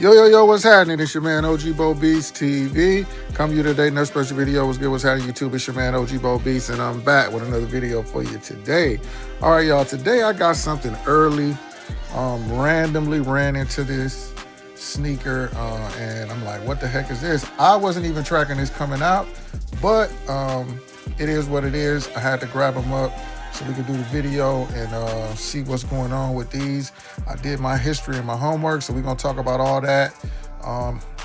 Yo, what's happening? It's your man, OG Bo Beast TV. Come to you today, another special video. What's good? What's happening, YouTube? It's your man, OG Bo Beast, and I'm back with another video for you today. All right, y'all. Today, I got something early. Randomly ran into this sneaker, and I'm like, what the heck is this? I wasn't even tracking this coming out, but it is what it is. I had to grab them up so we could do the video and see what's going on with these. I did my history and my homework, so we're gonna talk about all that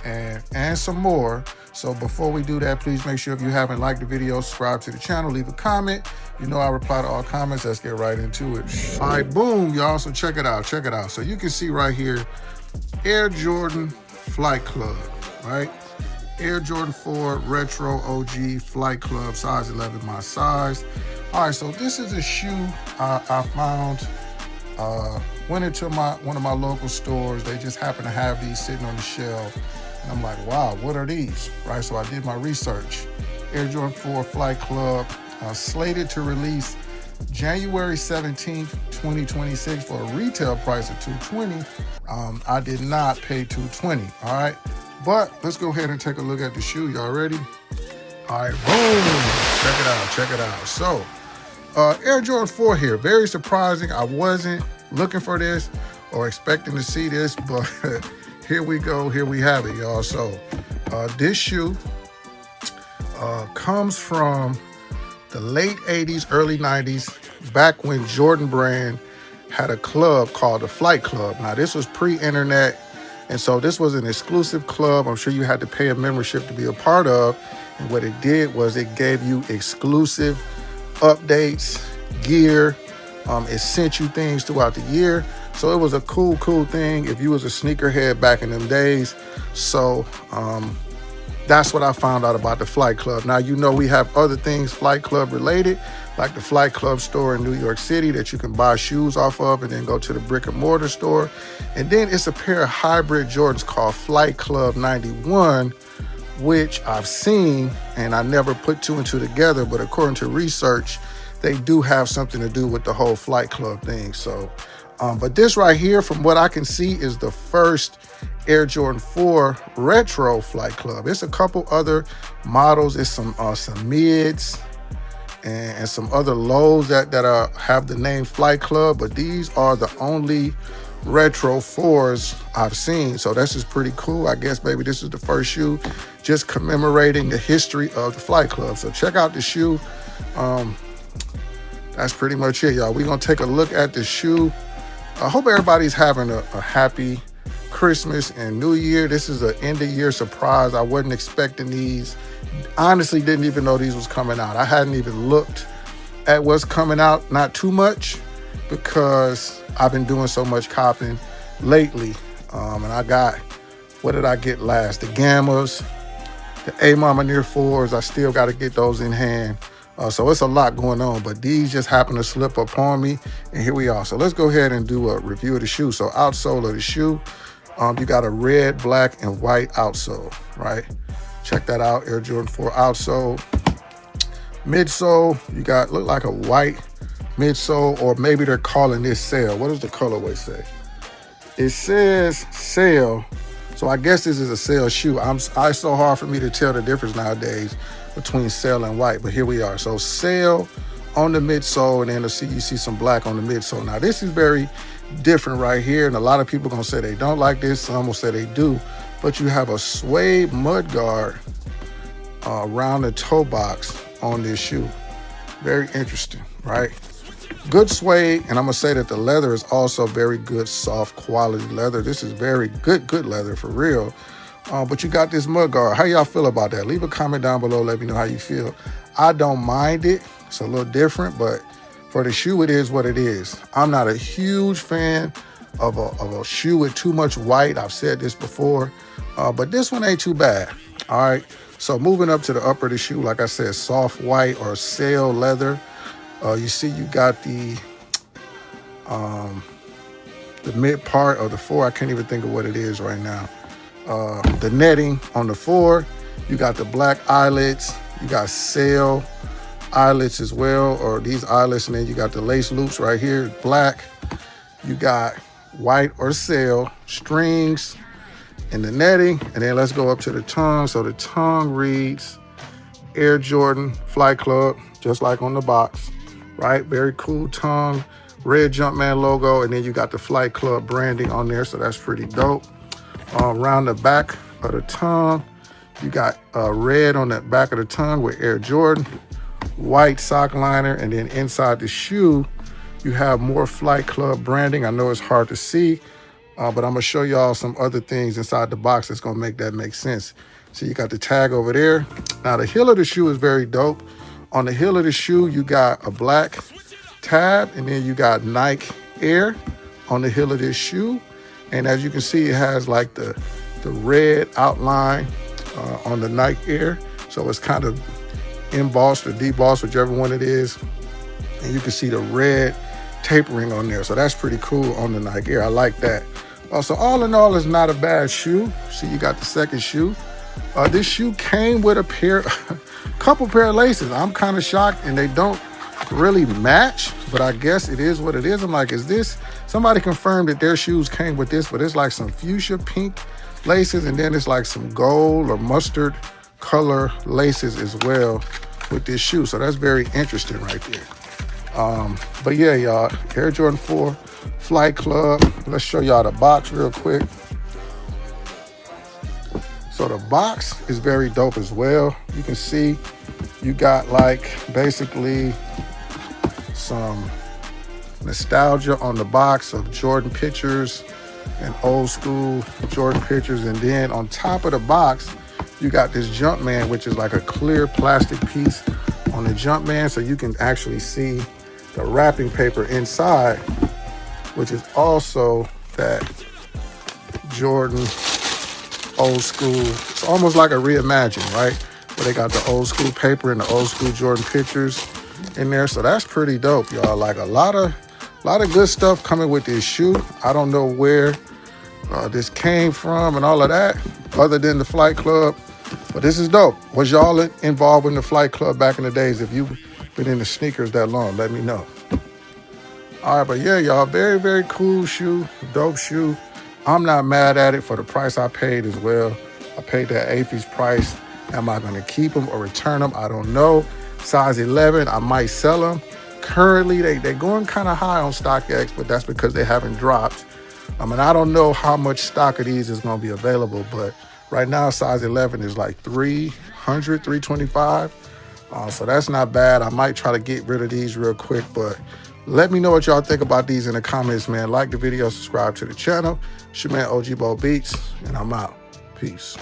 and some more. So before we do that, please make sure if you haven't liked the video, subscribe to the channel, leave a comment. You know I reply to all comments. Let's get right into it. All right, boom, y'all. So check it out. So you can see right here, Air Jordan Flight Club, right? Air Jordan 4 Retro OG Flight Club, size 11, my size. All right, so this is a shoe I found. Went into one of my local stores. They just happen to have these sitting on the shelf. And I'm like, wow, what are these? Right, so I did my research. Air Jordan 4 Flight Club, slated to release January 17th, 2026 for a retail price of $220. I did not pay $220, all right? But let's go ahead and take a look at the shoe. Y'all ready? All right, boom. Check it out. So, Air Jordan 4 here. Very surprising. I wasn't looking for this or expecting to see this, but here we go. Here we have it, y'all. So, this shoe comes from the late 80s, early 90s, back when Jordan Brand had a club called the Flight Club. Now, this was pre-internet. And so this was an exclusive club. I'm sure you had to pay a membership to be a part of. And what it did was it gave you exclusive updates, gear. It sent you things throughout the year. So it was a cool thing if you was a sneakerhead back in them days. So that's what I found out about the Flight Club. Now, you know we have other things Flight Club related, like the Flight Club store in New York City that you can buy shoes off of and then go to the brick and mortar store. And then it's a pair of hybrid Jordans called Flight Club 91, which I've seen and I never put two and two together, but according to research, they do have something to do with the whole Flight Club thing. So, but this right here, from what I can see, is the first Air Jordan 4 Retro Flight Club. It's a couple other models. It's some mids and some other lows that have the name Flight Club, but these are the only Retro 4s I've seen. So this is pretty cool. I guess maybe this is the first shoe just commemorating the history of the Flight Club. So check out the shoe. That's pretty much it, y'all. We're gonna take a look at the shoe. I hope everybody's having a happy Christmas and New Year. This is an end of year surprise. I wasn't expecting these. Honestly, didn't even know these was coming out. I hadn't even looked at what's coming out, not too much, because I've been doing so much copping lately. And I got, what did I get last? The Gammas, the A Mama Near 4s. I still got to get those in hand. So it's a lot going on, but these just happen to slip upon me, and here we are. So let's go ahead and do a review of the shoe. So outsole of the shoe, you got a red, black, and white outsole, right? Check that out, Air Jordan 4 outsole. Midsole, you got, look like a white midsole, or maybe they're calling this sail. What does the colorway say? It says sail, so I guess this is a sail shoe. It's so hard for me to tell the difference nowadays between sail and white, but here we are. So sail on the midsole, and then you see some black on the midsole. Now this is very different right here, and a lot of people are gonna say they don't like this, some will say they do, but you have a suede mud guard around the toe box on this shoe. Very interesting, right? Good suede, and I'm gonna say that the leather is also very good, soft quality leather. This is very good leather for real. But you got this mud guard. How y'all feel about that? Leave a comment down below. Let me know how you feel. I don't mind it. It's a little different, but for the shoe, it is what it is. I'm not a huge fan of a shoe with too much white. I've said this before, but this one ain't too bad. All right. So moving up to the upper of the shoe, like I said, soft white or sail leather. You see, you got the mid part of the 4. I can't even think of what it is right now. The netting on the 4, you got the black eyelets, you got sail eyelets as well, or these eyelets, and then you got the lace loops right here, black. You got white or sail strings, and the netting, and then let's go up to the tongue. So the tongue reads Air Jordan Flight Club, just like on the box, right? Very cool tongue, red Jumpman logo, and then you got the Flight Club branding on there, so that's pretty dope. Around the back of the tongue, you got red on the back of the tongue with Air Jordan, white sock liner, and then inside the shoe, you have more Flight Club branding. I know it's hard to see, but I'm gonna show y'all some other things inside the box that's gonna make that make sense. So you got the tag over there. Now the heel of the shoe is very dope. On the heel of the shoe, you got a black tab, and then you got Nike Air on the heel of this shoe. And as you can see, it has like the red outline on the Nike Air. So it's kind of embossed or debossed, whichever one it is. And you can see the red tapering on there. So that's pretty cool on the Nike Air. I like that. So all in all, it's not a bad shoe. See, you got the second shoe. This shoe came with a couple pair of laces. I'm kind of shocked, and they don't really match, but I guess it is what it is. I'm like, is this, somebody confirmed that their shoes came with this, but it's like some fuchsia pink laces, and then it's like some gold or mustard color laces as well with this shoe. So that's very interesting right there. But yeah, y'all, Air Jordan 4 Flight Club. Let's show y'all the box real quick. So the box is very dope as well. You can see you got like basically some nostalgia on the box of Jordan pictures and old school Jordan pictures. And then on top of the box, you got this Jumpman, which is like a clear plastic piece on the Jumpman. So you can actually see the wrapping paper inside, which is also that Jordan old school. It's almost like a reimagine, right? Where they got the old school paper and the old school Jordan pictures in there. So that's pretty dope, y'all. Like a lot of good stuff coming with this shoe. I don't know where this came from and all of that, other than the Flight Club. But this is dope. Was y'all involved in the Flight Club back in the days? If you've been into sneakers that long, let me know. All right, but yeah, y'all, very, very cool shoe, dope shoe. I'm not mad at it for the price I paid as well. I paid that AFI's price. Am I going to keep them or return them? I don't know. Size 11, I might sell them. Currently, they're going kind of high on StockX, but that's because they haven't dropped. And I don't know how much stock of these is going to be available, but right now, size 11 is like $300, $325. So that's not bad. I might try to get rid of these real quick, but let me know what y'all think about these in the comments, man. Like the video, subscribe to the channel. It's your man, OG Bo Beats, and I'm out. Peace.